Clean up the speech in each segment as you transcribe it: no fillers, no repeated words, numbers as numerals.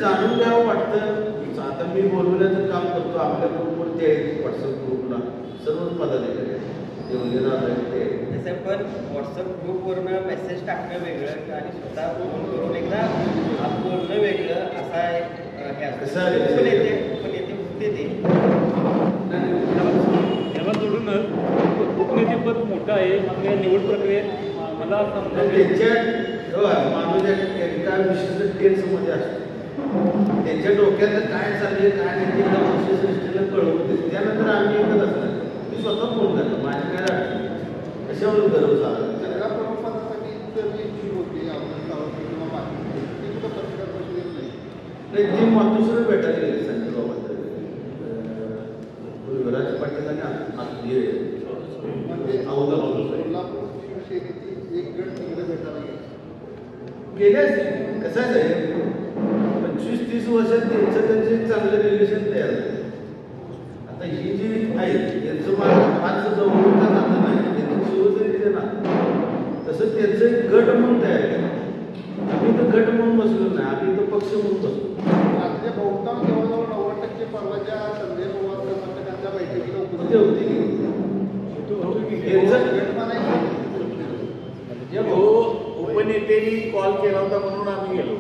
जाणून घ्यावं वाटतं. आता मी बोलवण्याचं काम करतो. आपल्या ग्रुपवरती आहे, व्हॉट्सअप ग्रुपला सर्वच पदाधिकारी तसं पण व्हॉट्सअप ग्रुपवरनं मेसेज टाकणं वेगळं आणि स्वतः फोन करून एकदा बोलणं वेगळं असा पण येते होते ते याला जोडूनच उपनेतेपद मोठं आहे. मग या निवड प्रक्रियेत मला त्यांच्या माणूस एका विशिष्ट टेन्समध्ये असतो. त्यांच्या डोक्यात काय चालले काय नाही ते विशेष दृष्टीला कळवते. त्यानंतर आम्ही एकच असणार मी स्वतः फोन करतो. माझ्या काय अडचण कशावरून गरज झाला नाही ती मातोश्री भेटायला गेली संजय बाबा विराज पाटील आणि गेल्याच कसं आहे 25-30 वर्षात त्यांचे चांगलं रिलेशन तयार झाले. आता ही जी आहे त्यांचं मला फारसं जवळचं नातं नाही. त्यांचं शिवसेनेचे नातं तसं त्यांचं एक गट म्हणून तयार केलं. आम्ही तर गट म्हणून बसलो नाही. आम्ही तर पक्ष म्हणून बसलो. आपले बहुतांश जवळजवळ 90% परवाच्या संजय पवार कर्नाटकांच्या बैठकीला उपस्थित होते की उपनेत्यांनी कॉल केला होता म्हणून आम्ही गेलो.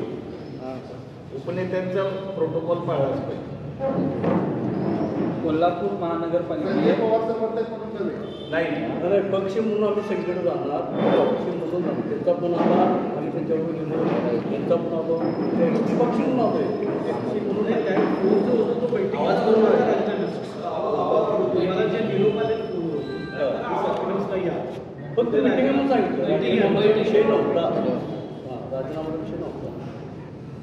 उपनेत्यांचा प्रोटोकॉल पाळलाच पाहिजे. कोल्हापूर महानगरपालिका नाही पक्ष म्हणून आम्ही सगळीकडे जाणार. पक्ष म्हणून जाणार त्यांचा पण आता आम्ही त्यांच्यावर त्यांचा पण आलो पक्ष म्हणून आलोय. फक्त मिटिंग म्हणून सांगितलं विषय नव्हता. राजीनामा विषय नव्हता.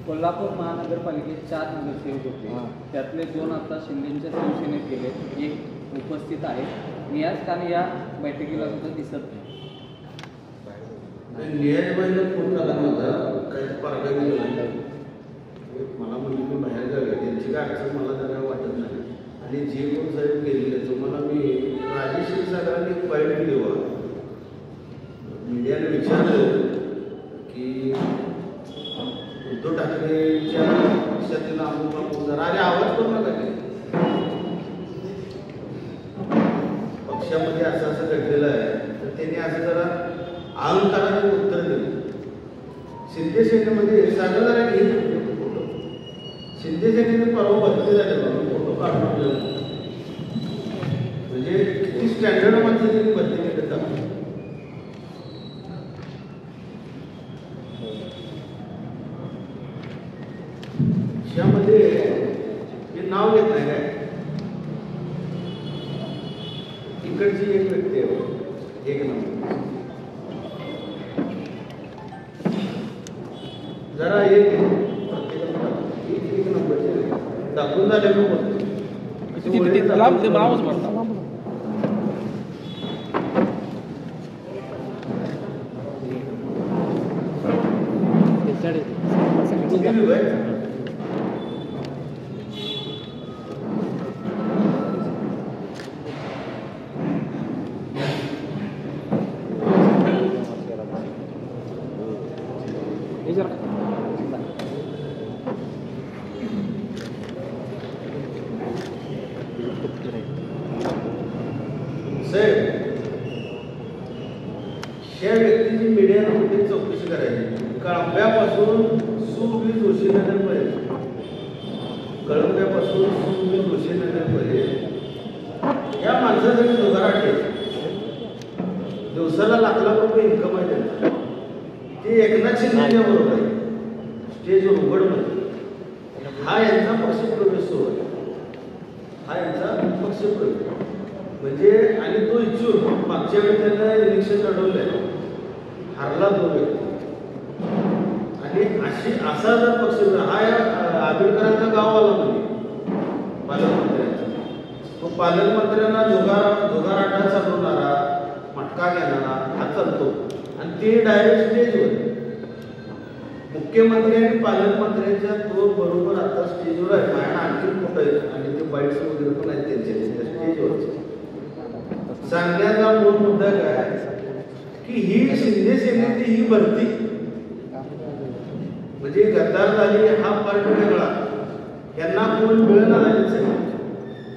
कोल्हापूर महानगरपालिकेत 4 नगरसेवक होते. त्यातले 2 आता शिंदेच्या शिवसेनेत गेले. एक उपस्थित आहे. नियाज खान या बैठकीला सुद्धा दिसत नाही. नियाजबाईला फोन झाला नव्हता. काही परगावी गेला मला म्हणजे मी बाहेर गेलो. त्यांची काय अडचण मला जरा वाटत नाही. आणि जे कोण साहेब गेलेले तुम्हाला मी राजेश क्षीरसागरांनी एक फाईट दिली बा. मीडियाने विचारलं की उद्धव ठाकरेच्या पक्षातील अमुक जरा अरे आवाज करू नका ते पक्षामध्ये असं असं घडलेलं आहे. तर त्यांनी असं जरा अहंकाराने उत्तर दिलं. शिंदे सेनेमध्ये सागर जरा घेईल फोटो. शिंदे सेनेने परवा बदली झाले फोटो काढून म्हणजे किती स्टँडर्ड मध्ये त्यांनी बदली केलं तर यामध्ये हे नाव घेत नाही काय. इकडची एक व्यक्ती आहे एक नंबर जरा एक नंबरचे दाखवून झाले या व्यक्तीची मीडियानं कुठे चौकशी करायची. कळंब्यापासून सुबी जोशीनगरपर्यंत सुबी जोशीनगरपर्यंत या माणसासाठी जुगाराट आहे. दिवसाला लाख लाख रुपये इन्कम आहे त्यांचा. ते एकनाथ शिंदेच्या बरोबर आहे स्टेजवर उघडमध्ये. हा यांचा पक्षप्रवेश सुरू आहे. हा यांचा पक्षप्रवेश म्हणजे आणि तो इच्छुक मागच्या वेळी त्यांना इलेक्शन लढवलंय हरला तो व्यक्ती. आणि असा जर पक्ष हा आंबेडकरांचा गाव आला म्हणजे पालकमंत्र्यांचा तो पालकमंत्र्यांना जुगाराटा चालवणारा मटका घेणारा हा चालतो. आणि ते डायरेक्ट स्टेजवर मुख्यमंत्री आणि पालकमंत्र्यांच्या तो बरोबर आता स्टेजवर आहे. माझ्या आणखी मोठं आहे आणि ते बाईट्स वगैरे पण आहेत त्यांच्या स्टेजवर. सांगण्याचा मूळ मुद्दा काय की ही शिंदे सेनेची ही भरती म्हणजे गद्दार झाली हा पार्ट वेगळा, यांना कोण मिळणं झालीच आहे.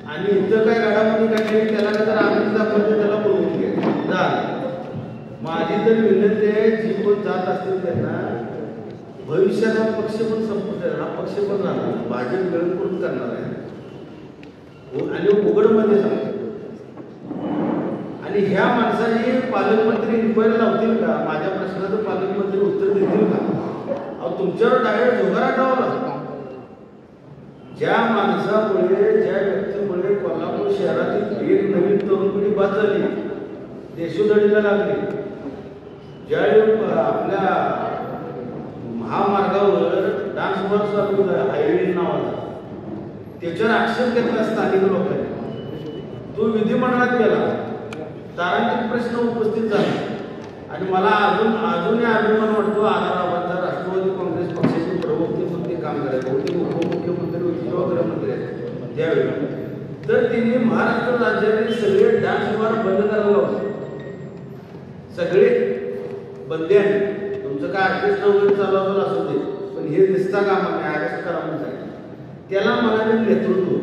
आणि इथं काय घडामोडी काढली त्याला काय तर आम्ही दाखवतो त्याला बोलवून घ्या जा. माझी तर विनंती आहे, जी कोण जात असतील त्यांना भविष्यात हा पक्ष पण संपत आहे, हा पक्ष पण राहणार, भाजप मिळून करून करणार आहे आणि उघडमध्ये सांगतो. आणि ह्या माणसाने पालकमंत्री इन्क्वायरी लावतील का? माझ्या प्रश्नाचं पालकमंत्री उत्तर देतील का? अहो तुमच्यावर डायरेक्ट जुगार टावला. ज्या माणसामुळे ज्या व्यक्तीमुळे कोल्हापूर शहरातील एक नवीन तरुण पिढी बाद झाली, देशोधडीला लागली, ज्यावेळी आपल्या महामार्गावर डान्स बार चालू होता हायवे नावाचा, त्याच्यावर ऍक्शन घेतला स्थानिक लोकांनी. तो विधिमंडळात गेला, तारांकित प्रश्न उपस्थित झाला. आणि मला अजूनही अभिमान वाटतो आधाराबादचा राष्ट्रवादी काँग्रेस पक्षाचे प्रवक्ते म्हणून ते काम करायचे होते, उपमुख्यमंत्री होते किंवा गृहमंत्री आहेत त्यावेळी. तर त्यांनी महाराष्ट्र राज्याने सगळे डान्स बार बंद करायला लावले, सगळे बंद्याने. तुमचं काय ऑर्केस्ट्रा वगैरे चालवलं असू दे, पण हे दिसता कामा नाही, अरेस्ट करा म्हणून सांगितलं. त्याला म्हणाले नेतृत्व.